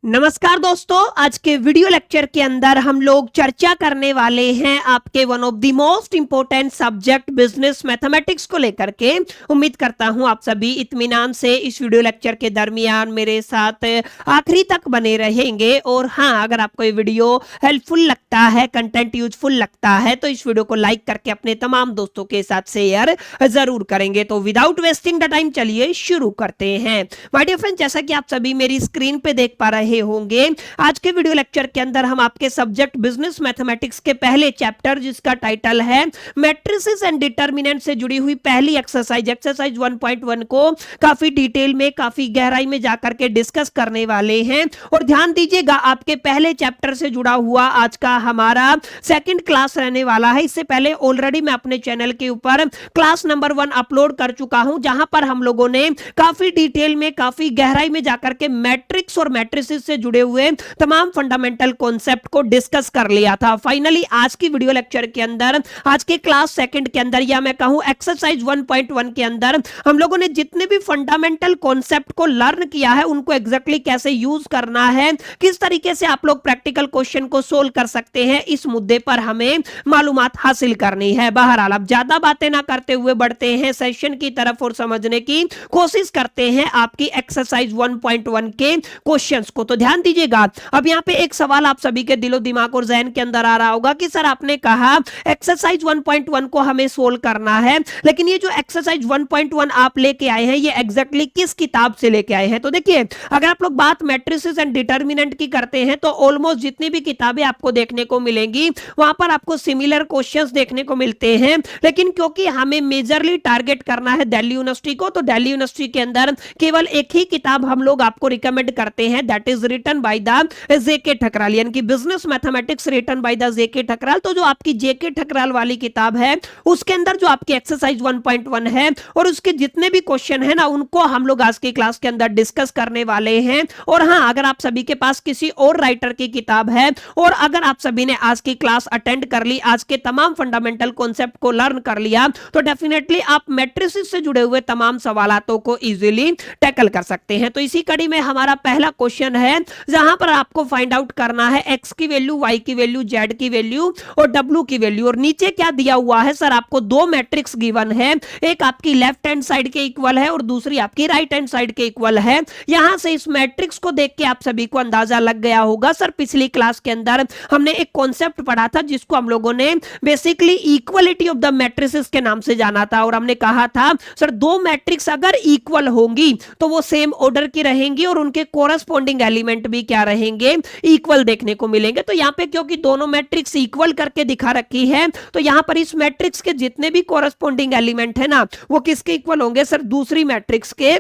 नमस्कार दोस्तों, आज के वीडियो लेक्चर के अंदर हम लोग चर्चा करने वाले हैं आपके one of the most important subject business mathematics को लेकर के। उम्मीद करता हूं आप सभी इत्मीनान से इस वीडियो लेक्चर के दरमियान मेरे साथ आखिरी तक बने रहेंगे। और हाँ, अगर आपको ये वीडियो हेल्पफुल लगता है, कंटेंट यूजफुल लगता है, तो इस वीडियो को लाइक करके अपने तमाम दोस्तों के साथ शेयर जरूर करेंगे। तो विदाउट वेस्टिंग द टाइम चलिए शुरू करते हैं। माय डियर फ्रेंड, जैसा कि आप सभी मेरी स्क्रीन पे देख पा रहे होंगे, आज के वीडियो लेक्चर के अंदर हम आपके सब्जेक्ट बिजनेस मैथमेटिक्स के पहले चैप्टर, जिसका टाइटल है मैट्रिसेस एंड डिटरमिनेंट, से जुड़ी हुई पहली एक्सरसाइज 1.1 को काफी डिटेल में, काफी गहराई में जाकर के डिस्कस करने वाले हैं। और ध्यान दीजिएगा, आपके पहले चैप्टर से जुड़ा हुआ आज का हमारा सेकंड क्लास रहने वाला है। इससे पहले ऑलरेडी मैं अपने चैनल के ऊपर क्लास नंबर 1 अपलोड कर चुका हूं, जहां पर हम लोगों ने काफी डिटेल में, काफी गहराई में जाकर के मैट्रिक्स और मैट्रिसेस से जुड़े हुए तमाम फंडामेंटल कॉन्सेप्ट को डिस्कस कर लिया था। फाइनली आज की वीडियो लेक्चर के अंदर, आज के क्लास सेकंड के अंदर, या मैं कहूं एक्सरसाइज 1.1 के अंदर, हम लोगों ने जितने भी फंडामेंटल कॉन्सेप्ट को लर्न किया है, उनको एग्जैक्टली कैसे यूज करना है, किस तरीके से आप लोग प्रैक्टिकल क्वेश्चन को सोल्व कर सकते हैं, इस मुद्दे पर हमें मालूमात हासिल करनी है। बहरहाल अब ज्यादा बातें ना करते हुए बढ़ते हैं सेशन की तरफ और समझने की कोशिश करते हैं आपकी एक्सरसाइज 1.1 के क्वेश्चंस को। तो ध्यान दीजिएगा, अब यहाँ पे एक सवाल आप सभी के दिलो दिमाग और जहन के अंदर आ रहा होगा कि सर आपने कहा एक्सरसाइज 1.1 को हमें सोल्व करना है, लेकिन ये जो एक्सरसाइज 1.1 आप लेके आए हैं, ये एग्जैक्टली किस किताब से लेके आए हैं? तो देखिए, अगर आप लोग बात मैट्रिसेस एंड डिटरमिनेंट की करते हैं, तो ऑलमोस्ट जितनी भी किताबें आपको देखने को मिलेंगी, वहां पर आपको सिमिलर क्वेश्चंस देखने को मिलते हैं। लेकिन क्योंकि हमें मेजरली टारगेट करना है दिल्ली यूनिवर्सिटी को, तो दिल्ली यूनिवर्सिटी के अंदर केवल एक ही किताब हम लोग आपको रिकमेंड करते हैं, that is written by the JK Thakral, यानी कि business mathematics written by the JK Thakral. तो जो आपकी जेके ठकराल वाली किताब है, उसके अंदर जो आपकी एक्सरसाइज 1.1 है और उसके जितने भी क्वेश्चन है ना, उनको हम लोग आज की क्लास के अंदर डिस्कस करने वाले हैं। और हाँ, अगर आप सभी के पास किसी और राइटर की किताब है और अगर आप सभी ने आज की क्लास अटेंड कर ली, आज के तमाम फंडामेंटल कॉन्सेप्ट को लर्न कर लिया, तो डेफिनेटली आप मैट्रिसेस से जुड़े हुए तमाम सवालों को इजीली टैकल कर सकते हैं। तो इसी कड़ी में हमारा पहला क्वेश्चन है, जहां पर आपको फाइंड आउट करना है एक्स की वैल्यू, वाई की वैल्यू, जेड की वैल्यू और डब्ल्यू की वैल्यू। और नीचे क्या दिया हुआ है सर, आपको दो मैट्रिक्स गिवन है, एक आपकी लेफ्ट हैंड साइड के इक्वल है और दूसरी आपकी राइट हैंड साइड के इक्वल है। यहां से इस मैट्रिक्स को देख के आप सभी को अंदाजा लग गया होगा, सर पिछली क्लास के अंदर हमने एक कॉन्सेप्ट पढ़ा था, जिसको हम लोगों ने basically equality of the matrices के नाम से जाना था। और हमने कहा था सर, दो मैट्रिक्स अगर इक्वल होंगी तो वो सेम ऑर्डर की रहेंगी और उनके कोरस्पॉन्डिंग एलिमेंट भी क्या रहेंगे, इक्वल देखने को मिलेंगे। तो यहाँ पे क्योंकि दोनों मैट्रिक्स इक्वल करके दिखा रखी है, तो यहाँ पर इस मैट्रिक्स के जितने भी कोरस्पॉन्डिंग एलिमेंट है ना, वो किसके इक्वल होंगे सर, दूसरी मैट्रिक्स के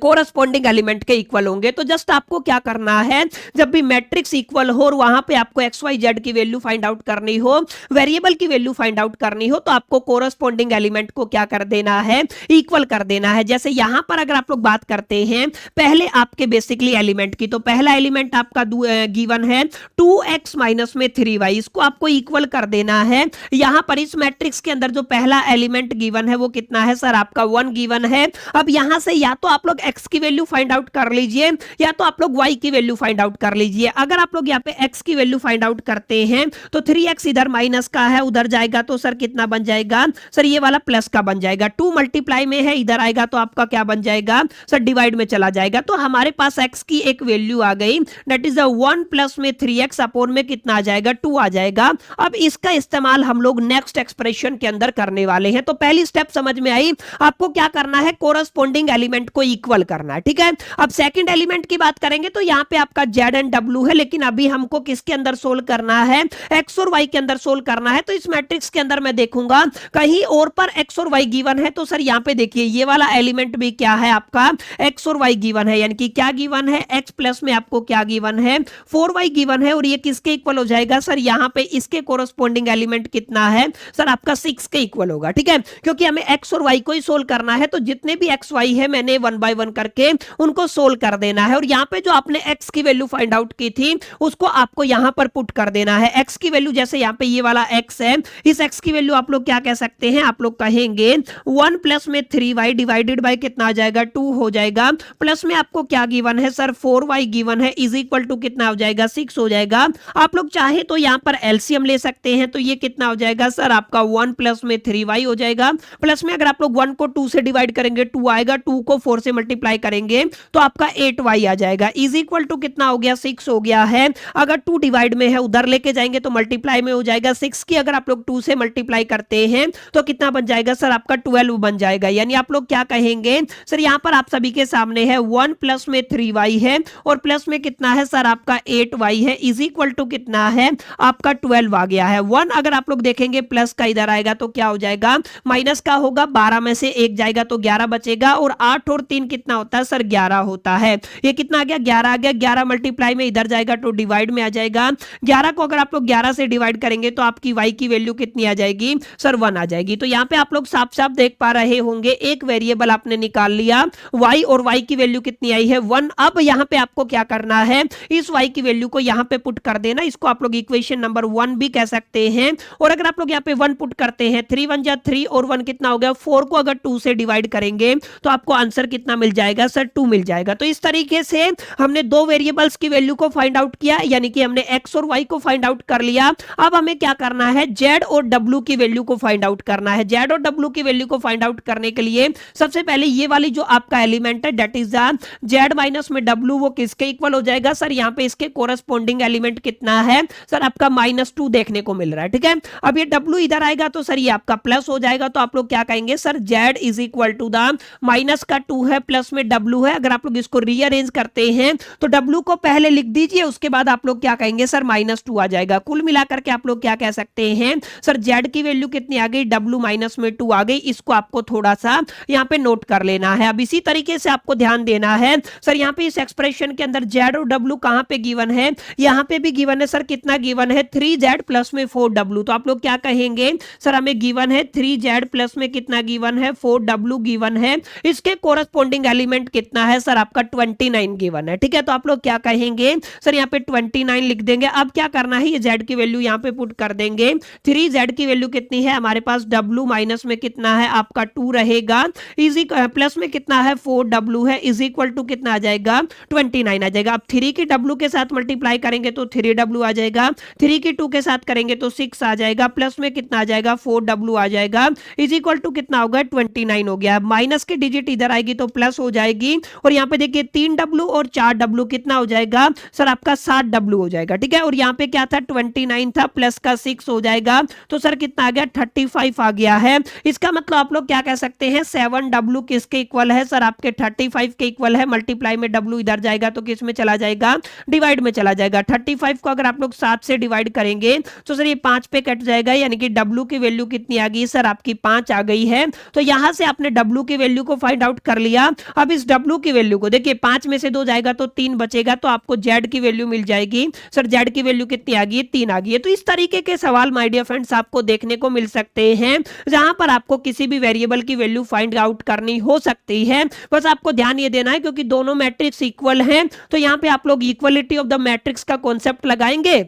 कोरस्पॉन्डिंग एलिमेंट के इक्वल होंगे। तो जस्ट आपको क्या करना है, जब भी मैट्रिक्स इक्वल हो और वहां पे आपको एक्स वाई जेड की वैल्यू फाइंड आउट करनी हो, वेरिएबल की वैल्यू फाइंड आउट करनी हो, तो आपको कोरस्पॉन्डिंग एलिमेंट को क्या कर देना है, इक्वल कर देना है। जैसे यहां पर अगर आप लोग बात करते हैं पहले आपके बेसिकली एलिमेंट की, तो पहला एलिमेंट आपका गिवन है 2x माइनस में 3y, इसको आपको इक्वल कर देना है। यहां पर इस मैट्रिक्स के अंदर जो पहला एलिमेंट गिवन है वो कितना है सर, आपका 1 गिवन है। अब यहां से या तो आप लोग x की वैल्यू फाइंड आउट कर लीजिए, या तो आप लोग y की वैल्यू फाइंड आउट कर लीजिए। अगर आप लोग यहाँ पे x की वैल्यू फाइंड आउट करते हैं, तो 3x इधर माइनस का है, उधर जाएगा तो सर कितना बन जाएगा सर, ये वाला प्लस का बन जाएगा। 2 मल्टीप्लाई में है, इधर आएगा तो आपका क्या बन जाएगा सर, डिवाइड में चला जाएगा। तो हमारे पास x की एक वैल्यू आ गई, दैट इज 1 प्लस में 3x अपोन में कितना आ जाएगा, 2 आ जाएगा। अब इसका इस्तेमाल हम लोग नेक्स्ट एक्सप्रेशन के अंदर करने वाले हैं। तो पहली स्टेप समझ में आई, आपको क्या करना है, कोरस्पॉन्डिंग एलिमेंट को इक्वल करना है, ठीक है। अब सेकंड एलिमेंट की बात करेंगे, तो यहां पे आपका जेड एंड डब्ल्यू है, लेकिन अभी हमको किसके अंदर सोल्व करना है, एक्स और वाई के अंदर सोल्व करना है। तो इस मैट्रिक्स के अंदर मैं देखूंगा कहीं और पर एक्स और वाई गिवन है, तो सर यहां पे देखिए ये वाला एलिमेंट भी क्या है, आपका एक्स और वाई गिवन है, यानी कि क्या गिवन है, एक्स प्लस में आपको क्या गिवन है, 4y गिवन है। और ये किसके इक्वल हो जाएगा सर, यहां पे इसके कोरस्पॉन्डिंग एलिमेंट कितना है सर, आपका 6 के इक्वल होगा, ठीक है। क्योंकि हमें एक्स और वाई को ही सोल्व करना है, तो जितने भी एक्स वाई है मैंने 1/6 बाय 1 करके उनको सोल्व कर देना है। और यहाँ पे जो आपने x की वैल्यू फाइंड आउट की थी उसको आपको यहाँ पर पुट कर देना है। x की वैल्यू जैसे यहाँ पे ये वाला x है, इस x की वैल्यू आप लोग क्या कह सकते हैं, आप लोग कहेंगे 1 प्लस में 3y डिवाइडेड बाय कितना आ जाएगा 2 हो जाएगा, प्लस में आपको क्या गिवन है सर 4y गिवन है, इज इक्वल टू कितना हो जाएगा 6 हो जाएगा। आप लोग चाहे तो यहाँ पर एलसीएम ले सकते हैं, तो ये कितना हो जाएगा सर आपका 1 प्लस में 3y हो जाएगा, प्लस में अगर आप लोग 1 को 2 से डिवाइड करेंगे 2 आएगा, 2 को 4 से मल्टीप्लाई करेंगे तो आपका 8y आ जाएगा, इज इक्वल टू कितना हो गया 6 हो गया है। अगर 2 डिवाइड में है उधर लेके जाएंगे तो मल्टीप्लाई में हो जाएगा, 6 की अगर आप लोग 2 से मल्टीप्लाई करते हैं तो कितना बन जाएगा सर आपका 12 बन जाएगा। यानी आप लोग क्या कहेंगे सर, यहां पर आप सभी के सामने है 1 प्लस में 3y है और प्लस में कितना है सर आपका 8y है, इज इक्वल टू कितना है आपका 12 आ गया है। 1 अगर आप लोग देखेंगे प्लस का इधर आएगा तो क्या हो जाएगा माइनस का होगा, 12 में से 1 जाएगा तो 11 बचेगा, और 8 और 3 कितना होता है सर 11 होता है। ये कितना आ गया 11 आ गया, 11 मल्टीप्लाई में इधर जाएगा तो डिवाइड में आ जाएगा, 11 को अगर आप लोग 11 से डिवाइड करेंगे तो आपकी y की वैल्यू कितनी आ जाएगी सर 1 आ जाएगी। तो यहाँ पे आप लोग साफ साफ देख पा रहे होंगे एक वेरिएबल आपने निकाल लिया y, और y की वैल्यू कितनी आई है 1। अब यहाँ पे आपको क्या करना है, इस y की वैल्यू को यहाँ पे पुट कर देना, इसको आप लोग इक्वेशन नंबर 1 भी कह सकते हैं। और अगर आप लोग यहाँ पे 1 पुट करते हैं 3 1 जा 3 और 1 कितना हो गया 4 को अगर 2 से डिवाइड करेंगे तो आपको आंसर कितना मिल जाएगा सर 2 मिल जाएगा। तो इस तरीके से हमने दो वेरिएबल्स की वैल्यू को फाइंड आउट किया, यानी कि हमने x और y को फाइंड आउट कर लिया। अब हमें क्या करना है, z और w की वैल्यू को फाइंड आउट करना है। z और w की वैल्यू को फाइंड आउट करने के लिए सबसे पहले ये वाली जो आपका एलिमेंट है that is the z minus में w, वो किसके इक्वल हो जाएगा सर, यहाँ पे इसके कोरस्पोंडिंग एलिमेंट कितना है सर आपका -2 देखने को मिल रहा है। ठीक है, अब ये w इधर आएगा तो सर ये आपका प्लस हो जाएगा, तो आप लोग क्या कहेंगे sir z is equal to the minus का 2 है प्लस में w है। अगर आप लोग इसको रीअरेंज करते हैं तो w को पहले लिख दीजिए, उसके बाद आप लोग क्या कहेंगे सर -2 आ जाएगा। कुल मिलाकर के आप लोग क्या कह सकते हैं सर z की वैल्यू कितनी आ गई w माइनस में 2 आ गई। इसको आपको थोड़ा सा यहाँ पे नोट कर लेना है। अब इसी तरीके से आपको ध्यान देना है सर, यहाँ पे इस एक्सप्रेशन के अंदर z और w कहां पे गिवन है, यहाँ पे भी गिवन है सर, कितना गिवन है 3z प्लस में 4w। तो आप लोग क्या कहेंगे सर, हमें गिवन है 3z प्लस में कितना गिवन है 4w गिवन है, इसके कोरस्पोंडिंग एलिमेंट कितना है सर आपका 29 गिवन है। ठीक है, तो आप लोग क्या कहेंगे सर, यहाँ पे 29 लिख देंगे। अब क्या करना है, ये z की वैल्यू यहाँ पे पुट कर देंगे। 3z की वैल्यू कितनी है हमारे पास, w माइनस में कितना है आपका 2 रहेगा, इजी प्लस में कितना है 4w है, इज इक्वल टू कितना आ जाएगा 29 आ जाएगा। अब 3 की w के साथ मल्टीप्लाई करेंगे तो 3w आ जाएगा, 3 की 2 के साथ करेंगे तो 6 आ जाएगा, प्लस में कितना आ जाएगा 4w आ जाएगा, इज इक्वल टू कितना होगा 29 हो गया। माइनस की डिजिट इधर आएगी तो प्लस हो जाएगी, और यहाँ पे देखिए 3w और 4w कितना हो जाएगा सर आपका 7w हो जाएगा। ठीक है, और यहाँ पे क्या था 29 था, प्लस का 6 हो जाएगा, तो सर कितना आ गया 35 आ गया है। इसका मतलब आप लोग क्या कह सकते हैं 7w किसके इक्वल है सर आपके 35 के इक्वल है। मल्टीप्लाई में w इधर जाएगा तो किस में चला जाएगा, डिवाइड में चला जाएगा। 35 को अगर आप लोग 7 से डिवाइड करेंगे तो सर ये 5 पे कट जाएगा, यानी कि w की वैल्यू कितनी आ गई सर आपकी 5 आ गई है। तो यहां से आपने w की वैल्यू को फाइंड आउट कर लिया। अब इस w की वैल्यू को देखिए 5 में से 2 जाएगा तो 3 बचेगा, तो आपको z की वैल्यू मिल जाएगी। सर z की वैल्यू कितनी आ गई है 3 आ गई है। तो इस तरीके के सवाल माय डियर फ्रेंड्स आपको देखने को मिल सकते हैं, जहां पर आपको किसी भी वेरिएबल की वैल्यू फाइंड आउट करनी हो सकती है। बस आपको ध्यान ये देना है क्योंकि दोनों मैट्रिक्स इक्वल हैं, तो यहां पे आप लोग इक्वलिटी ऑफ द मैट्रिक्स का कॉन्सेप्ट लगाएंगे,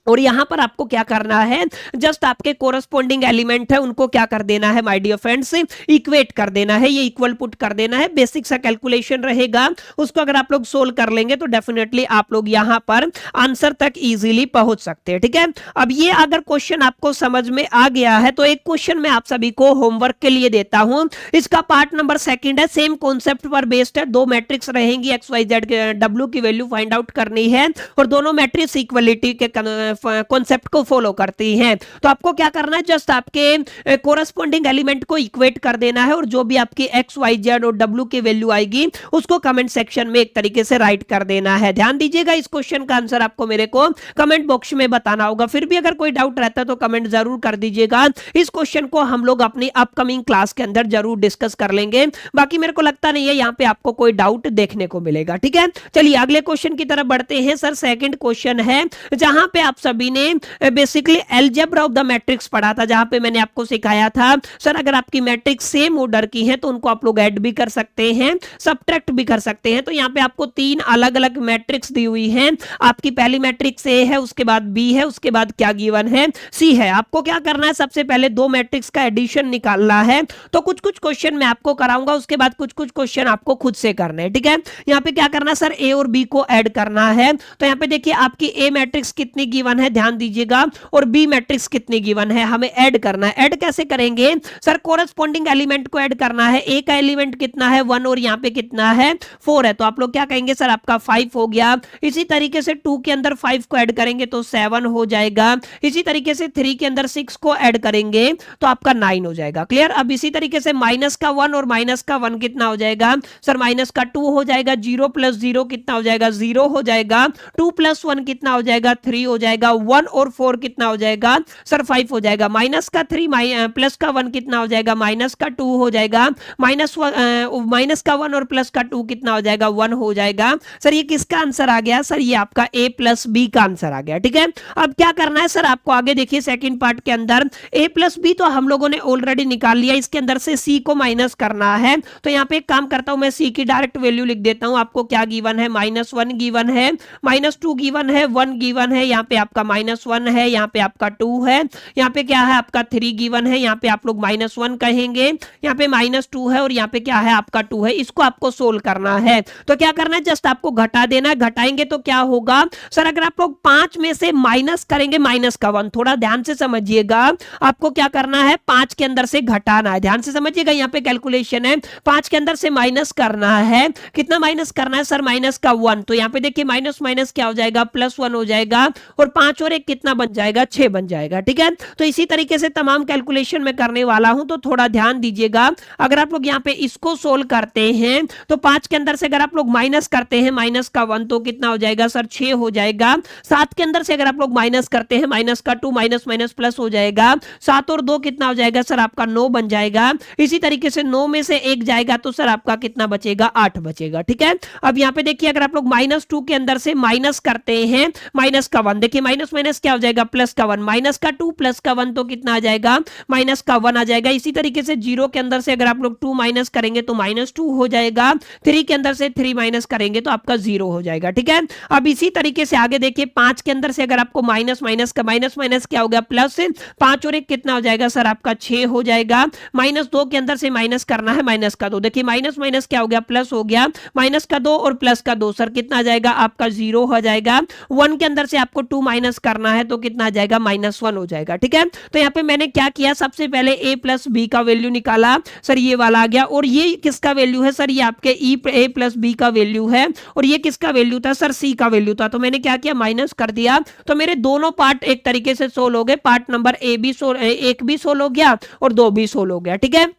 और यहां पर आपको क्या करना है, जस्ट आपके कोरस्पोंडिंग एलिमेंट है उनको क्या कर देना है माय डियर फ्रेंड्स, इक्वेट कर देना है, ये इक्वल पुट कर देना है। बेसिक सा कैलकुलेशन रहेगा, उसको अगर आप लोग सोल्व कर लेंगे तो डेफिनेटली आप लोग यहां पर आंसर तक इजीली पहुंच सकते हैं। ठीक है, अब ये अगर क्वेश्चन आपको समझ में आ गया है तो एक क्वेश्चन मैं आप सभी को होमवर्क के लिए देता हूं। इसका पार्ट नंबर 2 है, सेम कॉन्सेप्ट पर बेस्ड है। दो मैट्रिक्स रहेंगी, एक्स वाई जेड के, डब्ल्यू की वैल्यू फाइंड आउट करनी है, और दोनों मैट्रिक्स इक्वलिटी के कॉन्सेप्ट को फॉलो करती हैं। तो आपको क्या करना है, जस्ट आपके कोरस्पोंडिंग एलिमेंट को इक्वेट कर देना है, और जो भी आपकी एक्स वाई जेड और डब्ल्यू की वैल्यू आएगी उसको कमेंट सेक्शन में एक तरीके से राइट कर देना है। ध्यान दीजिएगा, इस क्वेश्चन का आंसर आपको मेरे को कमेंट बॉक्स में बताना होगा। फिर भी अगर कोई डाउट रहता है तो कमेंट जरूर कर दीजिएगा। इस क्वेश्चन को हम लोग अपनी अपकमिंग क्लास के अंदर जरूर डिस्कस कर लेंगे। बाकी मेरे को लगता नहीं है यहाँ पे आपको कोई डाउट देखने को मिलेगा। ठीक है, चलिए अगले क्वेश्चन की तरफ बढ़ते हैं। सर सेकंड क्वेश्चन है जहां पे आप सभी ने basically algebra of the matrix पढ़ा था, जहां पे मैंने आपको सिखाया था सर अगर आपकी मैट्रिक्स सेम ऑर्डर की है तो उनको आप लोग ऐड भी कर सकते हैं, सब्ट्रैक्ट भी कर सकते हैं। तो यहाँ पे आपको तीन अलग अलग मैट्रिक्स दी हुई है। आपकी पहली मैट्रिक्स ए है, उसके बाद बी है, उसके बाद क्या गिवन है, सी है। आपको क्या करना है, सबसे पहले दो मैट्रिक्स का एडिशन निकालना है। तो कुछ कुछ क्वेश्चन मैं आपको कराऊंगा, उसके बाद कुछ कुछ क्वेश्चन आपको खुद से करने हैं, ठीक है। यहाँ पे क्या करना सर, ए और बी को ऐड करना है। तो यहाँ पे देखिए आपकी ए मैट्रिक्स कितनी गिवन है, ध्यान दीजिएगा, और बी मैट्रिक्स कितनी गिवन है, हमें ऐड करना है। ऐड कैसे करेंगे सर, कोरस्पॉन्डिंग एलिमेंट को ऐड करना है। ए का एलिमेंट कितना है 1 और यहाँ पे कितना है 4 है, तो आप लोग क्या कहेंगे सर आपका 5 हो गया। इसी तरीके से 2 के अंदर 5 को ऐड करेंगे तो 7 हो जाएगा। इसी तरीके से 3 के अंदर 6 को ऐड करेंगे तो आपका 9 हो जाएगा। क्लियर। अब इसी तरीके से माइनस का 1 और माइनस का 1 कितना हो जाएगा सर, माइनस का 2 हो जाएगा। 0 प्लस 0 कितना हो जाएगा, 0 हो जाएगा। 2 प्लस 1 कितना हो जाएगा, 3 हो जाएगा। 1 और 4 कितना हो जाएगा सर, 5 हो जाएगा। माइनस का 3 प्लस का 1 कितना हो जाएगा, माइनस का 2 हो जाएगा। माइनस का 1 और प्लस का 2 कितना हो जाएगा, 1 हो जाएगा। सर ये किसका आंसर आ गया सर, ये आपका ए प्लस बी का आंसर आ गया, ठीक है। अब क्या करना है सर आपको, आगे देखिए सेकंड पार्ट के अंदर ए प्लस बी तो हम लोगों ने ऑलरेडी निकाल लिया, इसके अंदर से सी को माइनस करना है। तो यहाँ पे एक काम करता हूं, मैं सी की डायरेक्ट वैल्यू लिख देता हूं। आपको क्या गिवन है, -1 गिवन है, -2 गिवन है, 1 गिवन है, यहाँ पे आपका -1 है, यहाँ पे आपका 2 है, यहाँ पे क्या है आपका 3 गिवन है, यहाँ पे आप लोग -1 कहेंगे, यहाँ पे -2 है और यहाँ पे क्या है आपका 2 है। इसको आपको सोल्व करना है। तो क्या करना है, जस्ट आपको घटा देना है। घटाएंगे तो क्या होगा सर, अगर आप लोग 5 में से माइनस करेंगे माइनस का 1, थोड़ा ध्यान से समझिएगा, आपको क्या करना है 5 के अंदर से घटाना है। ध्यान से समझिएगा, यहाँ पे कैलकुलेशन है, 5 के अंदर से माइनस करना है। कितना माइनस करना है सर, माइनस का 1। तो यहाँ पे देखिए माइनस माइनस क्या हो जाएगा, +1 हो जाएगा, और 5 और 1 कितना बन जाएगा, 6 बन जाएगा, ठीक है। तो इसी तरीके से तमाम कैलकुलेशन में करने वाला हूं, तो थोड़ा ध्यान दीजिएगा। अगर आप लोग यहाँ पे इसको सोल्व करते हैं तो 5 के अंदर से अगर आप लोग माइनस करते हैं माइनस का 1 तो कितना हो जाएगा सर, 6 हो जाएगा। 7 के अंदर से अगर आप लोग माइनस करते हैं माइनस का 2, माइनस माइनस प्लस हो जाएगा। 7 और 2 कितना हो जाएगा सर, आपका 9 बन जाएगा। इसी तरीके से 9 में से 1 जाएगा तो सर आपका कितना बचेगा, 8 बचेगा, ठीक है। अब यहाँ पे देखिए अगर आप लोग -2 के अंदर से माइनस करते हैं माइनस का 1, देखिए माइनस माइनस क्या हो जाएगा, प्लस का 1, माइनस का 2 प्लस का 1 तो कितना आ जाएगा, माइनस का 1 आ जाएगा। इसी तरीके से 0 के अंदर से अगर आप लोग 2 माइनस करेंगे तो -2 हो जाएगा। 3 के अंदर से 3 माइनस करेंगे तो आपका 0 हो जाएगा, ठीक है। अब इसी तरीके से आगे देखिए 5 के अंदर से अगर आपको माइनस माइनस का माइनस माइनस क्या हो गया, प्लस। 5 और 1 कितना हो जाएगा सर, आपका 6 हो जाएगा। -2 के अंदर से माइनस करना है माइनस का 2, देखिए माइनस माइनस क्या हो गया, प्लस हो गया। माइनस का 2 और प्लस का 2 सर कितना आ जाएगा, आपका 0 हो जाएगा। 1 के अंदर से आपको 2 माइनस करना है तो कितना आ जाएगा, -1 हो जाएगा, ठीक है। तो यहाँ पे मैंने क्या किया, सबसे पहले a प्लस बी का वैल्यू निकाला, सर ये वाला आ गया। और ये किसका वैल्यू है सर, ये आपके a प्लस बी का वैल्यू है। और ये किसका वैल्यू था सर, c का वैल्यू था। तो मैंने क्या किया, माइनस कर दिया। तो मेरे दोनों पार्ट एक तरीके से सोल्व हो गए। पार्ट नंबर एक भी सोल्व हो गया और 2 भी सोल्व हो गया, ठीक है।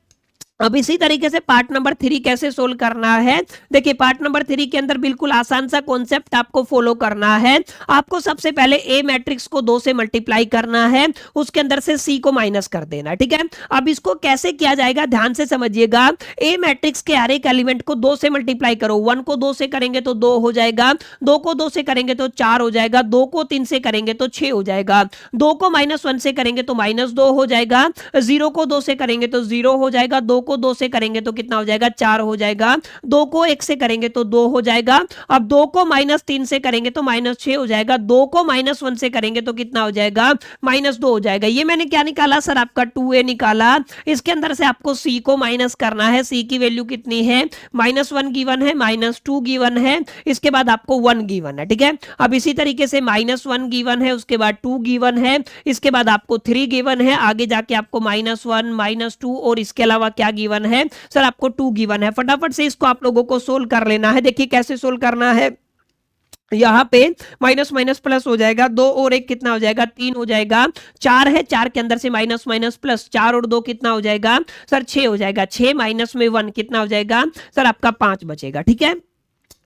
अब इसी तरीके से पार्ट नंबर 3 कैसे सोल्व करना है, देखिए पार्ट नंबर 3 के अंदर बिल्कुल आसान सा कॉन्सेप्ट आपको फॉलो करना है। आपको सबसे पहले ए मैट्रिक्स को 2 से मल्टीप्लाई करना है, उसके अंदर से सी को माइनस कर देना, ठीक है। अब इसको कैसे किया जाएगा, ध्यान से समझिएगा। ए मैट्रिक्स के हर एक एलिमेंट को 2 से मल्टीप्लाई करो। 1 को 2 से करेंगे तो 2 हो जाएगा, 2 को 2 से करेंगे तो 4 हो जाएगा, 2 को 3 से करेंगे तो 6 हो जाएगा, 2 को -1 से करेंगे तो -2 हो जाएगा, 0 को 2 से करेंगे तो 0 हो जाएगा, 2 को 2 से करेंगे तो कितना हो जाएगा, 4 हो जाएगा, 2 को 1 से करेंगे तो 2 हो जाएगा। अब 2 को -3 से करेंगे तो -6 हो जाएगा, 2 को -1 से करेंगे तो कितना हो जाएगा, -2 हो जाएगा। ये मैंने क्या निकाला सर, आपका 2a निकाला। इसके अंदर से आपको c को माइनस करना है। c की वैल्यू कितनी है, -1 गिवन है, -2 गिवन है, इसके बाद आपको 1 गिवन है, ठीक है। अब इसी तरीके से -1 गिवन है, उसके बाद 2 गिवन है, इसके बाद आपको 3 गिवन है, आगे जाके आपको -1 -2 और इसके अलावा क्या गिवन है सर, आपको 2 गिवन है। फटाफट से इसको आप लोगों को सोल्व कर लेना है। देखिए कैसे सोल्व करना है, यहाँ पे माइनस माइनस प्लस हो जाएगा, 2 और 1 कितना हो जाएगा, 3 हो जाएगा। 4 है, 4 के अंदर से माइनस माइनस प्लस, 4 और 2 कितना हो जाएगा सर, 6 हो जाएगा। 6 माइनस में 1 कितना हो जाएगा सर, आपका 5 बचेगा, ठीक है।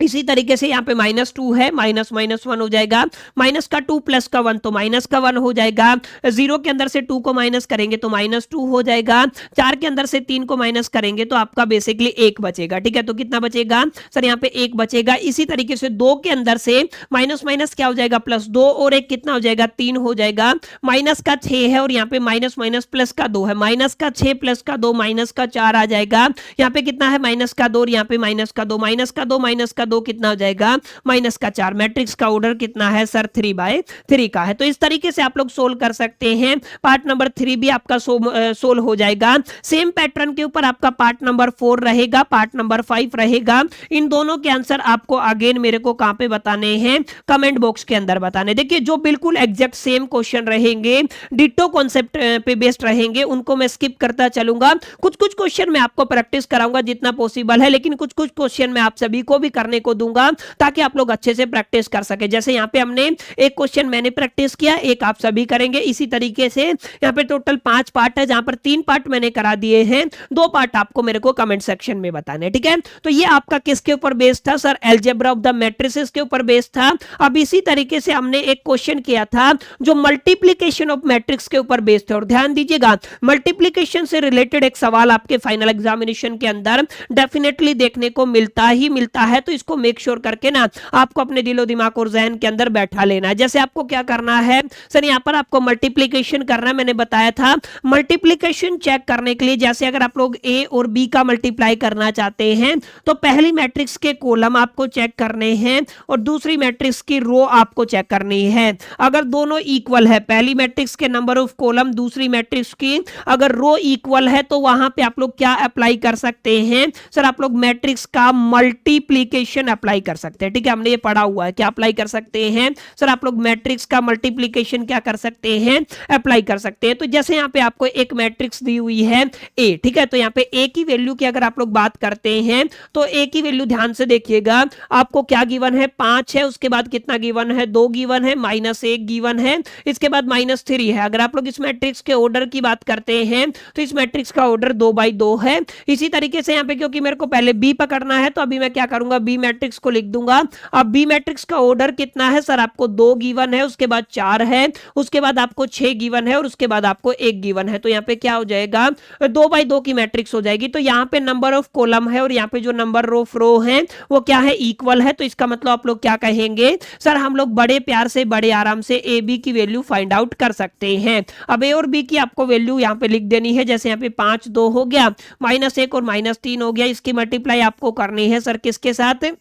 इसी तरीके से यहाँ पे -2 है, माइनस माइनस 1 हो जाएगा, माइनस का 2 प्लस का 1 तो माइनस का 1 हो जाएगा, 0 के अंदर से 2 को माइनस करेंगे तो -2 हो जाएगा, 4 के अंदर से 3 को माइनस करेंगे तो आपका बेसिकली 1 बचेगा। ठीक है, तो कितना बचेगा सर, यहाँ पे 1 बचेगा। इसी तरीके से 2 के अंदर से माइनस माइनस क्या हो जाएगा, +2 और 1 कितना हो जाएगा, 3 हो जाएगा, माइनस का 6 है और यहाँ पे माइनस माइनस प्लस का 2 है, माइनस का 6 प्लस का 2 माइनस का 4 आ जाएगा, यहाँ पे कितना है माइनस का 2 और यहाँ पे माइनस का 2, माइनस का 2 माइनस का 2 कितना हो जाएगा, माइनस का 4। मैट्रिक्स का ऑर्डर कितना है सर, 3/3 का है। तो इस तरीके से आप लोग सोल्व कर सकते हैं। पार्ट नंबर 3 भी आपका सोल्व हो जाएगा। सेम पैटर्न के ऊपर आपका पार्ट नंबर 4 रहेगा, पार्ट नंबर 5 रहेगा। इन दोनों के आंसर आपको अगेन मेरे को कहां पे बताने हैं, कमेंट बॉक्स के अंदर बताने। देखिए जो बिल्कुल एग्जैक्ट सेम क्वेश्चन रहेंगे, डिट्टो कॉन्सेप्ट पे बेस्ड रहेंगे, उनको मैं स्किप करता चलूंगा। कुछ कुछ क्वेश्चन मैं आपको प्रैक्टिस कराऊंगा जितना पॉसिबल है, लेकिन कुछ कुछ क्वेश्चन मैं आप सभी को भी करने को दूंगा ताकि आप लोग अच्छे से प्रैक्टिस कर सके। जैसे यहाँ पे हमने एक क्वेश्चन मैंने प्रैक्टिस किया, एक आप सभी करेंगे। इसी तरीके से यहाँ पे टोटल 5 पार्ट है, जहां पर 3 पार्ट मैंने करा दिए हैं, 2 पार्ट आपको मेरे को कमेंट सेक्शन में बताने। ठीक है, तो ये आपका किसके ऊपर बेस्ड था sir, algebra of the matrices के ऊपर बेस्ड था। अब इसी तरीके से हमने एक क्वेश्चन किया था जो मल्टीप्लीकेशन ऑफ मैट्रिक्स के ऊपर बेस्ड है। और ध्यान दीजिएगा, मल्टीप्लीकेशन से रिलेटेड एक सवाल आपके फाइनल एग्जामिनेशन के अंदर डेफिनेटली देखने को मिलता ही मिलता है। तो इसको मेक श्योर करके ना आपको अपने दिलो दिमाग और जहन के अंदर बैठा लेना है। जैसे आपको क्या करना है सर, यहाँ पर आपको मल्टीप्लीकेशन करना है। मैंने बताया था मल्टीप्लीकेशन चेक करने के लिए, जैसे अगर आप लोग ए और बी का मल्टीप्लाई करना चाहते हैं तो पहली मैट्रिक्स के कॉलम आपको चेक करने हैं और दूसरी मैट्रिक्स की रो आपको चेक करनी है। अगर दोनों इक्वल है, पहली मैट्रिक्स के नंबर ऑफ कॉलम, दूसरी मैट्रिक्स की अगर रो इक्वल है, तो वहां पे आप लोग क्या अप्लाई कर सकते हैं सर, आप लोग मैट्रिक्स का मल्टीप्लीकेशन अप्लाई कर सकते हैं। ठीक है, हमने ये पढ़ा हुआ है, क्या अप्लाई कर सकते हैं सर, आप लोग मैट्रिक्स का मल्टीप्लीकेशन क्या कर सकते हैं, अप्लाई कर सकते हैं। तो जैसे यहाँ पे आपको एक मैट्रिक्स दी हुई है ए, ठीक है, तो यहाँ पे ए की वैल्यू की अगर आप लोग बात करते हैं तो ए की वैल्यू ध्यान से देखिएगा, आपको क्या गिवन है, 5 है, उसके बाद कितना गिवन है, 2 गिवन है, -1 गिवन है, इसके बाद -3 है। अगर आप लोग इस मैट्रिक्स के ऑर्डर की बात करते हैं तो इस मैट्रिक्स का ऑर्डर 2/2 है। इसी तरीके से यहाँ पे क्योंकि मेरे को पहले बी पकड़ना है तो अभी मैं क्या करूंगा, बी मैट्रिक्स को लिख दूंगा। अब बी मैट्रिक्स का ऑर्डर कितना है सर, आपको 2 गिवन है, उसके बाद 4 है, उसके बाद आपको 6 गिवन है और उसके बाद आपको 1 गिवन है। तो यहाँ पे क्या हो जाएगा, 2/2 की मैट्रिक्स हो जाएगी। तो यहाँ पे नंबर ऑफ कॉलम है और यहाँ पे जो नंबर ऑफ रो है वो क्या है, इक्वल है। तो इसका मतलब आप लोग क्या कहेंगे सर, हम लोग बड़े प्यार से, बड़े आराम से ए बी की वैल्यू फाइंड आउट कर सकते हैं। अब ए और बी की आपको वैल्यू यहाँ पे लिख देनी है। जैसे यहाँ पे 5 2 हो गया, -1 और -3 हो गया, इसकी मल्टीप्लाई आपको करनी है सर किसके साथ,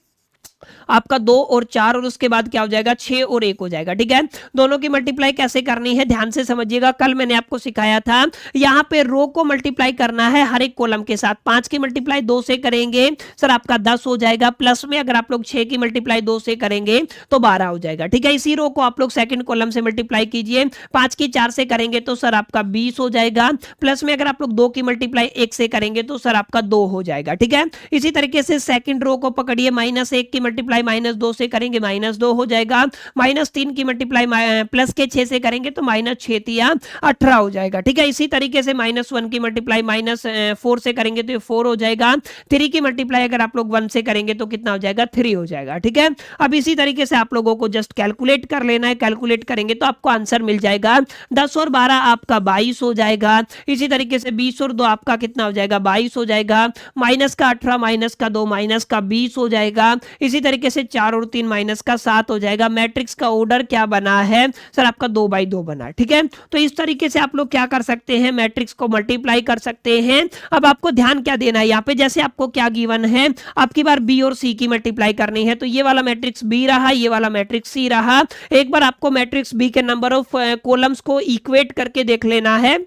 आपका 2 और 4 और उसके बाद क्या हो जाएगा, 6 और 1 हो जाएगा। ठीक है, दोनों की मल्टीप्लाई कैसे करनी है ध्यान से समझिएगा। कल मैंने आपको सिखाया था, यहां पे रो को मल्टीप्लाई करना है हर एक कॉलम के साथ। 5 की मल्टीप्लाई 2 से करेंगे सर आपका 10 हो जाएगा, प्लस में अगर आप लोग 6 की मल्टीप्लाई 2 से करेंगे तो 12 हो जाएगा। ठीक है, इसी रो को आप लोग सेकंड कॉलम से मल्टीप्लाई कीजिए, 5 की 4 से करेंगे तो सर आपका 20 हो जाएगा, प्लस में अगर आप लोग 2 की मल्टीप्लाई 1 से करेंगे तो सर आपका 2 हो जाएगा। ठीक है, इसी तरीके से सेकंड रो को पकड़िए, -1 की मल्टीप्लाई -2 से करेंगे -2 हो जाएगा, -3 की मल्टीप्लाई प्लस के 6 से करेंगे तो -6 या 18 हो जाएगा। ठीक है, इसी तरीके से -1 की मल्टीप्लाई -4 से करेंगे तो ये 4 हो जाएगा, 3 की मल्टीप्लाई अगर आप लोग 1 से करेंगे तो कितना हो जाएगा, 3 हो जाएगा। ठीक है, अब इसी तरीके से आप लोगों को जस्ट कैलकुलेट कर लेना है। कैलकुलेट करेंगे तो आपको आंसर मिल जाएगा, 10 और 12 आपका 22 हो जाएगा। इसी तरीके से 20 और 2 आपका कितना हो जाएगा, 22 हो जाएगा, माइनस का 18 माइनस का 2 माइनस का 20 हो जाएगा। इसी तरीके से 4 और 3 माइनस का 7 हो जाएगा। मैट्रिक्स का ऑर्डर क्या बना है सर, आपका 2/2 बना। ठीक है, तो इस तरीके से आप लोग क्या कर सकते हैं, मैट्रिक्स को मल्टीप्लाई कर सकते हैं। अब आपको ध्यान क्या देना है, यहाँ पे जैसे आपको क्या गिवन है, आपकी बार बी और सी की मल्टीप्लाई करनी है। तो ये वाला मैट्रिक्स बी रहा, ये वाला मैट्रिक्स सी रहा। एक बार आपको मैट्रिक्स बी के नंबर ऑफ कॉलम्स को इक्वेट करके देख लेना है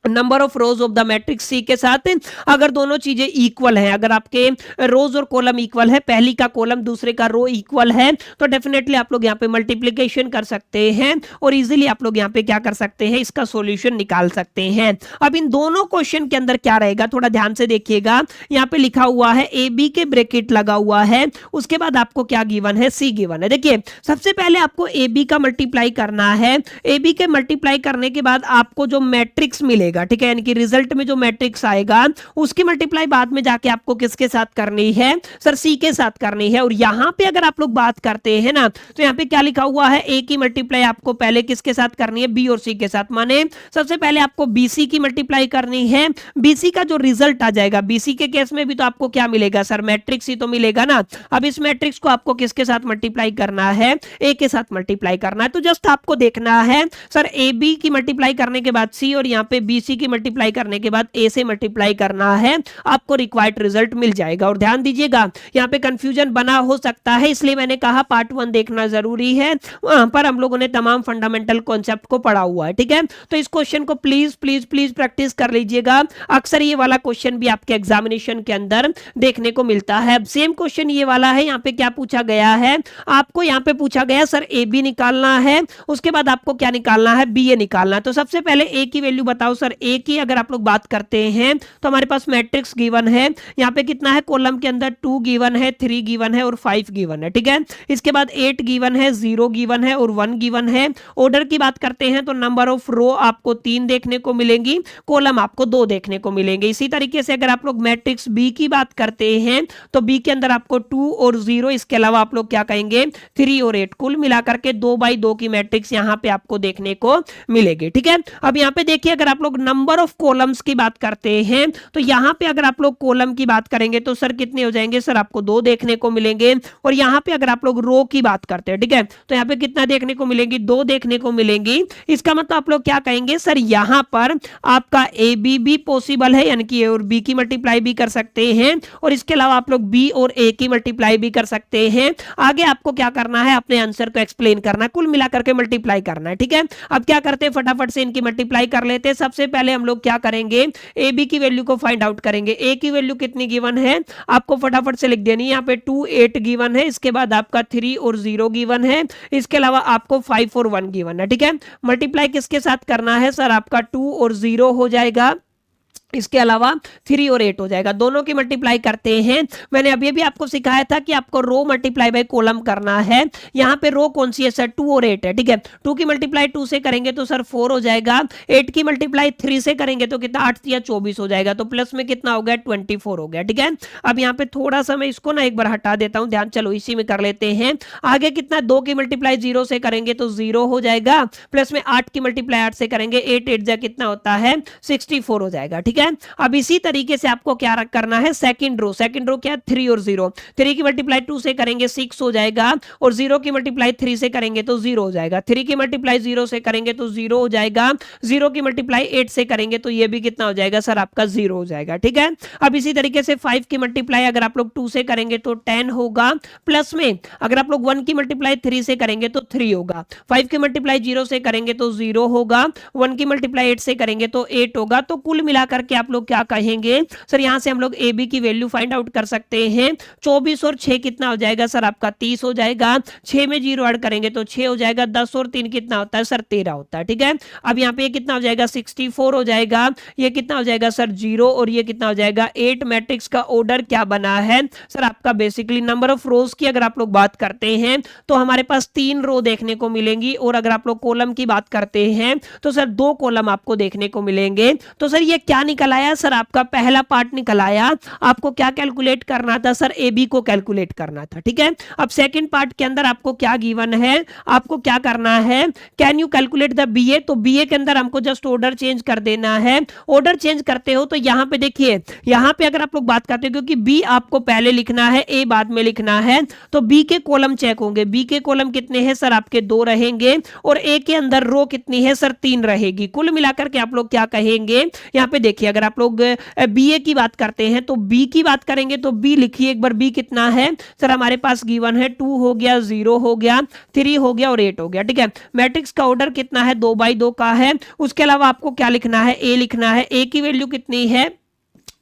number of rows of the matrix C के साथ। अगर दोनों चीजें इक्वल हैं, अगर आपके रोज और कॉलम इक्वल है, पहली का कॉलम दूसरे का रो इक्वल है, तो डेफिनेटली आप लोग यहाँ पे मल्टीप्लिकेशन कर सकते हैं और इजीली आप लोग यहाँ पे क्या कर सकते हैं, इसका सॉल्यूशन निकाल सकते हैं। अब इन दोनों क्वेश्चन के अंदर क्या रहेगा, थोड़ा ध्यान से देखिएगा। यहाँ पे लिखा हुआ है ए बी के ब्रैकेट लगा हुआ है, उसके बाद आपको क्या गिवन है, सी गिवन है। देखिए सबसे पहले आपको ए बी का मल्टीप्लाई करना है। ए बी के मल्टीप्लाई करने के बाद आपको जो मैट्रिक्स मिलेगा मिलेगा, ठीक है। यानी कि रिजल्ट में जो मैट्रिक्स आएगा उसकी मल्टीप्लाई बाद में जाके आपको किसके साथ करनी है सर, सी के साथ करनी है। और यहाँ पे अगर आप लोग बात करते हैं ना, तो यहाँ पे क्या लिखा हुआ है, ए की मल्टीप्लाई आपको पहले किसके साथ करनी है, बी और सी के साथ। माने सबसे पहले आपको बीसी की मल्टीप्लाई करनी है, बीसी का जो रिजल्ट आ जाएगा, बीसी के केस में भी तो आपको क्या मिलेगा सर, मैट्रिक्स ही तो मिलेगा ना। अब इस मैट्रिक्स को आपको किसके साथ मल्टीप्लाई करना है, ए के साथ मल्टीप्लाई करना है। तो जस्ट आपको देखना है सर, ए बी की मल्टीप्लाई करने के बाद सी, और यहाँ पे बी सी की मल्टीप्लाई करने के बाद ए से मल्टीप्लाई करना है, आपको रिक्वायर्ड रिजल्ट मिल जाएगा। और ध्यान दीजिएगा, यहाँ पे कंफ्यूजन बना हो सकता है, इसलिए मैंने कहा पार्ट 1 देखना जरूरी है, वहां पर हम लोगों ने तमाम फंडामेंटल कॉन्सेप्ट को पढ़ा हुआ है, ठीक है। तो इस क्वेश्चन को प्लीज प्लीज प्लीज प्रैक्टिस कर लीजिएगा, अक्सर ये वाला क्वेश्चन भी आपके एग्जामिनेशन के अंदर देखने को मिलता है। सेम क्वेश्चन ये वाला है, यहाँ पे क्या पूछा गया है आपको, यहाँ पे पूछा गया सर ए बी निकालना है, उसके बाद आपको क्या निकालना है, बी ए निकालना है। तो सबसे पहले ए की वैल्यू बताओ सर, ए की अगर आप लोग बात करते हैं तो हमारे पास मैट्रिक्स गिवन है, यहाँ पे कितना है, कॉलम के अंदर 2 गिवन है, 3 गिवन है और 5 गिवन है, ठीक है। इसके बाद 8 गिवन है, 0 गिवन है और 1 गिवन है। ऑर्डर की बात करते हैं तो नंबर ऑफ रो आपको 3 देखने को मिलेंगी, कॉलम आपको 2 देखने को मिलेंगे। इसी तरीके से अगर आप लोग मैट्रिक्स बी की बात करते हैं तो बी के अंदर आपको 2 और 0, इसके अलावा आप लोग क्या कहेंगे 3 और 8, कुल मिलाकर के 2x2 की मैट्रिक्स यहां पे आपको देखने को मिलेगी, ठीक है। अब यहां पे देखिए, अगर आप लोग नंबर ऑफ कॉलम्स की बात करते हैं तो यहां पे अगर आप लोग कॉलम की बात करेंगे तो सर कितने हो जाएंगे सर, आपको 2 देखने को मिलेंगे। और यहां पे अगर आप लोग रो की बात करते हैं, ठीक है, तो यहां पे कितना देखने को मिलेंगी, 2 देखने को मिलेंगी। इसका मतलब आप लोग क्या कहेंगे सर, यहां पर आपका ए बी भी पॉसिबल है, यानी कि ए और बी की मल्टीप्लाई भी कर सकते हैं, और इसके अलावा आप लोग बी और ए की मल्टीप्लाई भी कर सकते हैं। आगे आपको क्या करना है, अपने आंसर को एक्सप्लेन करना है, कुल मिलाकर के मल्टीप्लाई करना है, ठीक है। अब क्या करते हैं, फटाफट से इनकी मल्टीप्लाई कर लेते हैं। सबसे पहले हम लोग क्या करेंगे, ए बी की वैल्यू को फाइंड आउट करेंगे। ए की वैल्यू कितनी गिवन है, आपको फटाफट से लिख देनी है, यहाँ पे 2 8 गिवन है, इसके बाद आपका 3 और 0 गिवन है, इसके अलावा आपको 5 और 1 गिवन है, ठीक है। मल्टीप्लाई किसके साथ करना है सर, आपका 2 और 0 हो जाएगा, इसके अलावा 3 और 8 हो जाएगा, दोनों की मल्टीप्लाई करते हैं। मैंने अभी भी आपको सिखाया था कि आपको रो मल्टीप्लाई बाय कॉलम करना है। यहाँ पे रो कौन सी है सर, 2 और 8 है, ठीक है। 2 की मल्टीप्लाई 2 से करेंगे तो सर 4 हो जाएगा, 8 की मल्टीप्लाई 3 से करेंगे तो कितना 8 या 24 हो जाएगा, तो प्लस में कितना हो गया 24 हो गया, ठीक है। अब यहाँ पे थोड़ा सा मैं इसको ना एक बार हटा देता हूँ, ध्यान, चलो इसी में कर लेते हैं। आगे कितना, 2 की मल्टीप्लाई 0 से करेंगे तो 0 हो जाएगा, प्लस में 8 की मल्टीप्लाई 8 से करेंगे, 8 8 जा कितना होता है 64 हो जाएगा, ठीक है। अब इसी तरीके से आपको क्या करना है, सेकंड रो क्या है 3 और 0, 3 की मल्टीप्लाई 2 से करेंगे 6 हो जाएगा, और 0 की मल्टीप्लाई 3 से करेंगे तो 0 हो जाएगा, 3 की मल्टीप्लाई 0 से करेंगे तो 0 हो जाएगा, 0 की मल्टीप्लाई 8 से करेंगे तो ये भी कितना हो जाएगा सर, आपका 0 हो जाएगा, ठीक है। अब इसी तरीके से 5 की मल्टीप्लाई अगर आप लोग 2 से करेंगे तो 10 होगा, प्लस में अगर आप लोग 1 की मल्टीप्लाई 3 से करेंगे तो 3 होगा, 5 की मल्टीप्लाई 0 से करेंगे तो 0 होगा, 1 की मल्टीप्लाई 8 से करेंगे तो 8 होगा। तो कुल मिलाकर के आप लोग क्या कहेंगे सर, यहां से हम लोग ए बी की वैल्यू फाइंड आउट कर सकते हैं। 24 और 6 कितना हो जाएगा सर, आपका 30 हो जाएगा, 6 में 0 ऐड करेंगे तो 6 हो जाएगा, 10 और 3 कितना होता है सर 13 होता है, ठीक है। अब यहाँ पे ये कितना हो जाएगा 64 हो जाएगा, ये कितना हो जाएगा सर 0, और ये कितना हो जाएगा 8। मैट्रिक्स का ऑर्डर क्या बना है सर, आपका बेसिकली नंबर ऑफ रोज की अगर आप लोग बात करते हैं तो हमारे पास 3 रो देखने को मिलेंगी, और अगर आप लोग कॉलम की बात करते हैं तो सर 2 कॉलम आपको देखने को मिलेंगे। तो सर ये क्या निकल आया सर, आपका पहला पार्ट निकल आया। आपको क्या कैलकुलेट करना था सर, ए बी को कैलकुलेट करना था, ठीक है। अब सेकंड पार्ट के अंदर आपको क्या गिवन है, आपको क्या करना है, can you calculate the B A. तो बी ए के अंदर हमको जस्ट ऑर्डर चेंज कर देना है। ऑर्डर चेंज करते हो तो यहां पे देखिए, यहां पे अगर आप लोग बात करते हो, क्योंकि बी आपको पहले लिखना है, ए बाद में लिखना है, तो बी के कॉलम चेक होंगे। बी के कॉलम कितने हैं सर, आपके 2 रहेंगे, और ए के अंदर रो कितनी है सर, 3 रहेगी। कुल मिलाकर के आप लोग क्या कहेंगे, यहां पे देखिए, अगर आप लोग बी ए की बात करते हैं तो बी की बात करेंगे तो बी लिखिए एक बार, बी कितना है सर, हमारे पास गिवन है 2 हो गया, 0 हो गया, 3 हो गया और 8 हो गया, ठीक है। मैट्रिक्स का ऑर्डर कितना है, 2x2 का है। उसके अलावा आपको क्या लिखना है, ए लिखना है। ए की वैल्यू कितनी है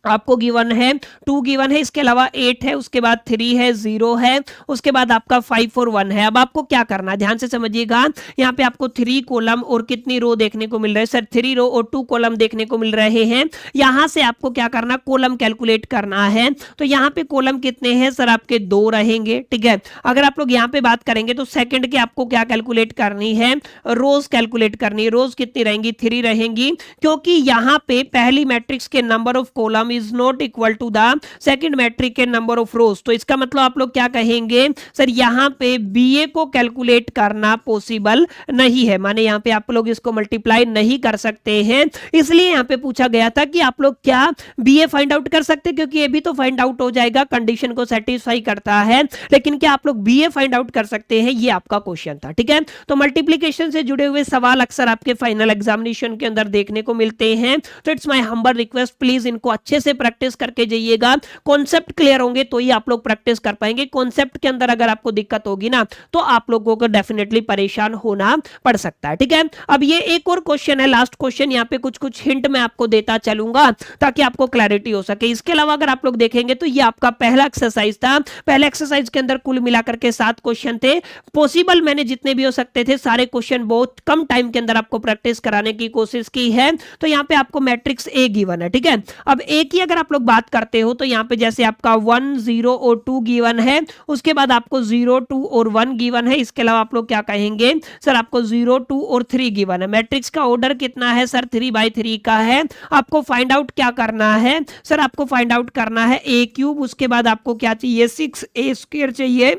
आपको गिवन है 2 गिवन है, इसके अलावा 8 है, उसके बाद 3 है, 0 है, उसके बाद आपका 5 और 1 है। अब आपको क्या करना है, ध्यान से समझिएगा। यहाँ पे आपको 3 कॉलम और कितनी रो देखने को मिल रहे हैं सर, 3 रो और 2 कॉलम देखने को मिल रहे हैं। यहाँ से आपको क्या करना, कॉलम कैलकुलेट करना है। तो यहाँ पे कॉलम कितने हैं सर, आपके 2 रहेंगे, ठीक है। अगर आप लोग यहाँ पे बात करेंगे तो सेकंड के आपको क्या कैलकुलेट करनी है, रोज कैलकुलेट करनी है। रोज कितनी रहेंगी, 3 रहेंगी, क्योंकि यहाँ पे पहली मैट्रिक्स के number of column is not equal to the second matrix के नंबर ऑफ रोज। तो इसका मतलब आप लोग क्या कहेंगे सर, यहाँ पे बीए को कैलकुलेट करना पॉसिबल नहीं है, माने यहाँ पे आप लोग इसको मल्टीप्लाई नहीं कर सकते हैं। इसलिए यहाँ पे पूछा गया था कि आप लोग क्या बीए फाइंड आउट कर सकते हैं, क्योंकि ये भी तो फाइंड आउट हो जाएगा, कंडीशन को सेटिस्फाई करता है, लेकिन क्या आप लोग बीए फाइंड आउट कर सकते हैं, ये आपका क्वेश्चन था, ठीक है। तो मल्टीप्लीकेशन से जुड़े हुए सवाल अक्सर आपके फाइनल एग्जामिनेशन के अंदर देखने को मिलते हैं। तो it's my humble request, please इनको अच्छे से प्रैक्टिस करके जाइएगा। कॉन्सेप्ट क्लियर होंगे तो ही आप लोग प्रैक्टिस कर पाएंगे। कॉन्सेप्ट के अंदर अगर आपको दिक्कत होगी ना, तो आप लोगों को डेफिनेटली परेशान होना पड़ सकता है, ठीक है। अब ये एक और क्वेश्चन है, लास्ट क्वेश्चन, यहाँ पे कुछ कुछ हिंट मैं आपको देता चलूंगा ताकि आपको क्लैरिटी हो सके। इसके अलावा अगर आप लोग देखेंगे तो ये आपका पहला एक्सरसाइज था। पहले एक्सरसाइज के अंदर कुल मिलाकर के 7 क्वेश्चन थे। पॉसिबल मैंने जितने भी हो सकते थे सारे क्वेश्चन बहुत कम टाइम के अंदर आपको प्रैक्टिस कराने की कोशिश की है। तो यहाँ पे आपको मैट्रिक्स ए गिवन है, ठीक है। अब ए की अगर आप लोग बात करते हो तो यहाँ पे जैसे आपका 1, 0 और 2 गिवन है, उसके बाद आपको 0, 2 और 1 गिवन है। इसके अलावा आप लोग क्या कहेंगे सर, आपको 0, 2 और 3 गिवन है। मैट्रिक्स का ऑर्डर कितना है सर, 3/3 का है। आपको फाइंड आउट क्या करना है सर, आपको फाइंड आउट करना है ए क्यूब, उसके बाद आपको क्या चाहिए 6a² चाहिए,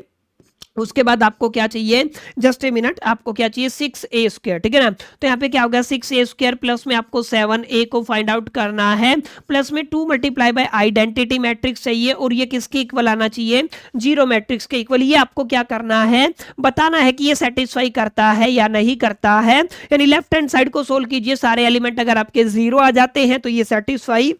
उसके बाद आपको क्या चाहिए, जस्ट ए मिनट, आपको क्या चाहिए 6a², ठीक है ना। तो यहाँ पे क्या होगा 6a² प्लस में आपको 7a को फाइंड आउट करना है, प्लस में 2 मल्टीप्लाई बाय आइडेंटिटी मैट्रिक्स चाहिए, और ये किसके इक्वल आना चाहिए, 0 मैट्रिक्स के इक्वल। ये आपको क्या करना है, बताना है कि ये सेटिस्फाई करता है या नहीं करता है। यानी लेफ्ट हैंड साइड को सोल्व कीजिए, सारे एलिमेंट अगर आपके 0 आ जाते हैं तो ये सेटिस्फाई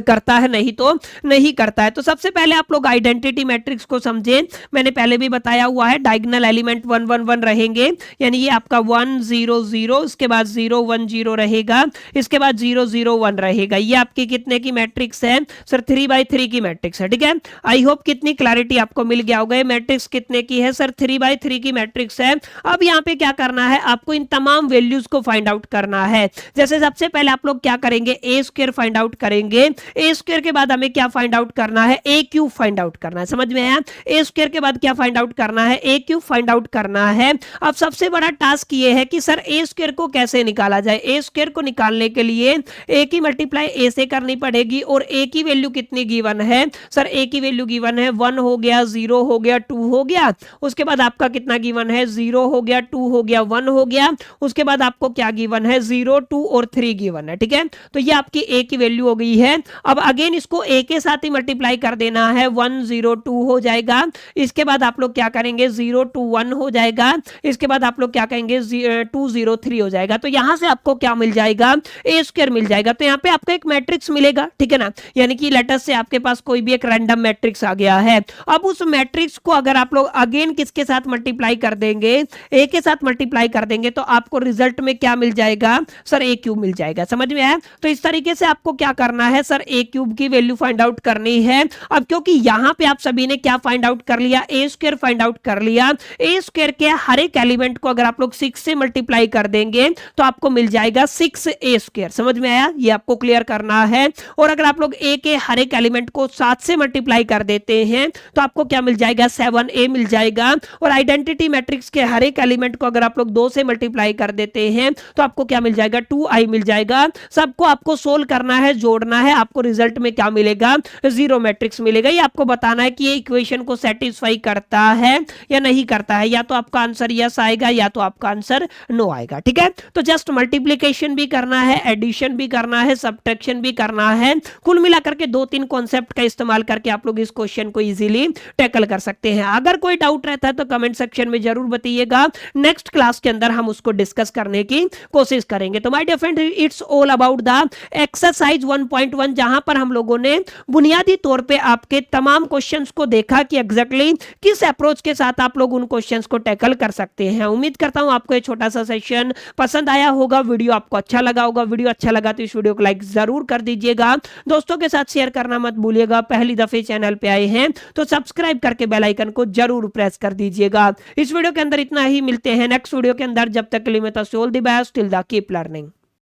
करता है, नहीं तो नहीं करता है। तो सबसे पहले आप लोग आइडेंटिटी मैट्रिक्स को समझें, मैंने पहले भी बताया हुआ है, डायगोनल एलिमेंट 1, 1, 1 रहेंगे, यानी ये आपका 1, 0, 0, इसके बाद 0, 1, 0 रहेगा, इसके बाद 0, 0, 1 रहेगा। ये आपकी कितने की मैट्रिक्स है सर, 3/3 की मैट्रिक्स है, ठीक है। आई होप कितनी क्लैरिटी आपको मिल गया होगा। मैट्रिक्स कितने की है सर, 3/3 की मैट्रिक्स है। अब यहाँ पे क्या करना है, आपको इन तमाम वैल्यूज को फाइंड आउट करना है। जैसे सबसे पहले आप लोग क्या करेंगे, a² फाइंड आउट करेंगे, a² के बाद हमें क्या फाइंड आउट करना है, a³ फाइंड आउट करना है, समझ में आया। a² के बाद क्या फाइंड आउट करना है, a³ फाइंड आउट करना है। अब सबसे बड़ा टास्क ये है कि सर a² को कैसे निकाला जाए। a² को निकालने के लिए a की मल्टीप्लाई a से करनी पड़ेगी, और a की वैल्यू कितनी गिवन है सर, a की वैल्यू गिवन है 1 हो गया, 0 हो गया, 2 हो गया, उसके बाद आपका कितना गिवन है, 0 हो गया, 2 हो गया, 1 हो गया, उसके बाद आपको क्या गिवन है, 0, 2 और 3 गिवन है, ठीक है। तो ये आपकी a की वैल्यू हो गई है। अब अगेन इसको a के साथ ही मल्टीप्लाई कर देना है, 1, 0, 2 हो जाएगा, इसके बाद आप लोग क्या करेंगे 0, 2, 1 हो जाएगा, इसके बाद आप लोग क्या कहेंगे 2, 0, 3 हो जाएगा। तो यहां से आपको क्या मिल जाएगा, a² मिल जाएगा। तो यहाँ पे आपको एक मैट्रिक्स मिलेगा, ठीक है ना, यानी कि लेटर से आपके पास कोई भी एक रैंडम मैट्रिक्स आ गया है। अब उस मैट्रिक्स को अगर आप लोग अगेन किसके साथ मल्टीप्लाई कर देंगे, a के साथ मल्टीप्लाई कर देंगे, तो आपको रिजल्ट में क्या मिल जाएगा सर, a³ मिल जाएगा, समझ में आया। तो इस तरीके से आपको क्या करना है सर, a³ की वैल्यू फाइंड आउट करनी है। अब क्योंकि यहां पे आप सभी ने क्या फाइंड आउट कर लिया, a² फाइंड आउट कर लिया, a² के हर एक एलिमेंट को अगर आप लोग 6 से मल्टीप्लाई कर देंगे तो आपको मिल जाएगा 6a², समझ में आया, ये आपको क्लियर करना है। और अगर आप लोग a के हर एक एलिमेंट को 7 से मल्टीप्लाई कर देते हैं तो आपको क्या मिल जाएगा, 7a मिल जाएगा। और आइडेंटिटी मैट्रिक्स के हर एक एलिमेंट को अगर आप लोग 2 से मल्टीप्लाई कर देते हैं तो आपको क्या मिल जाएगा, 2i मिल जाएगा। सबको आपको सोल्व करना है, जोड़ना है, आपको रिजल्ट में क्या मिलेगा, 0 मैट्रिक्स मिलेगा। ये आपको बताना है कि ये इक्वेशन को सेटिस्फाई करता है या नहीं करता है, या तो आपका आंसर यस आएगा या तो आपका आंसर नो आएगा, ठीक है। तो जस्ट मल्टीप्लिकेशन भी करना है, एडिशन भी करना है, सब्ट्रैक्शन भी करना है। कुल मिलाकर के 2-3 कॉन्सेप्ट का इस्तेमाल करके आप लोग इस क्वेश्चन को इजीली टैकल कर सकते हैं। अगर कोई डाउट रहता है तो कमेंट सेक्शन में जरूर बताइएगा, नेक्स्ट क्लास के अंदर हम उसको डिस्कस करने की कोशिश करेंगे। तो my dear friend, it's all about the exercise 1.1 जहां पर हम लोगों ने बुनियादी तौर पे आपके तमाम क्वेश्चंस को देखा कि एग्जैक्टली किस अप्रोच के साथ आप लोग उन क्वेश्चंस को टैकल कर सकते हैं। उम्मीद करता हूं आपको ये छोटा सा सेशन पसंद आया होगा, वीडियो आपको अच्छा लगा होगा। वीडियो अच्छा लगा तो इस वीडियो को लाइक जरूर कर दीजिएगा, दोस्तों के साथ शेयर करना मत भूलिएगा। पहली दफे चैनल पे आए हैं तो सब्सक्राइब करके बेल आइकन को जरूर प्रेस कर दीजिएगा। इस वीडियो के अंदर इतना ही, मिलते हैं नेक्स्ट वीडियो के अंदर। जब तक के लिए मैं all the best, till the keep learning.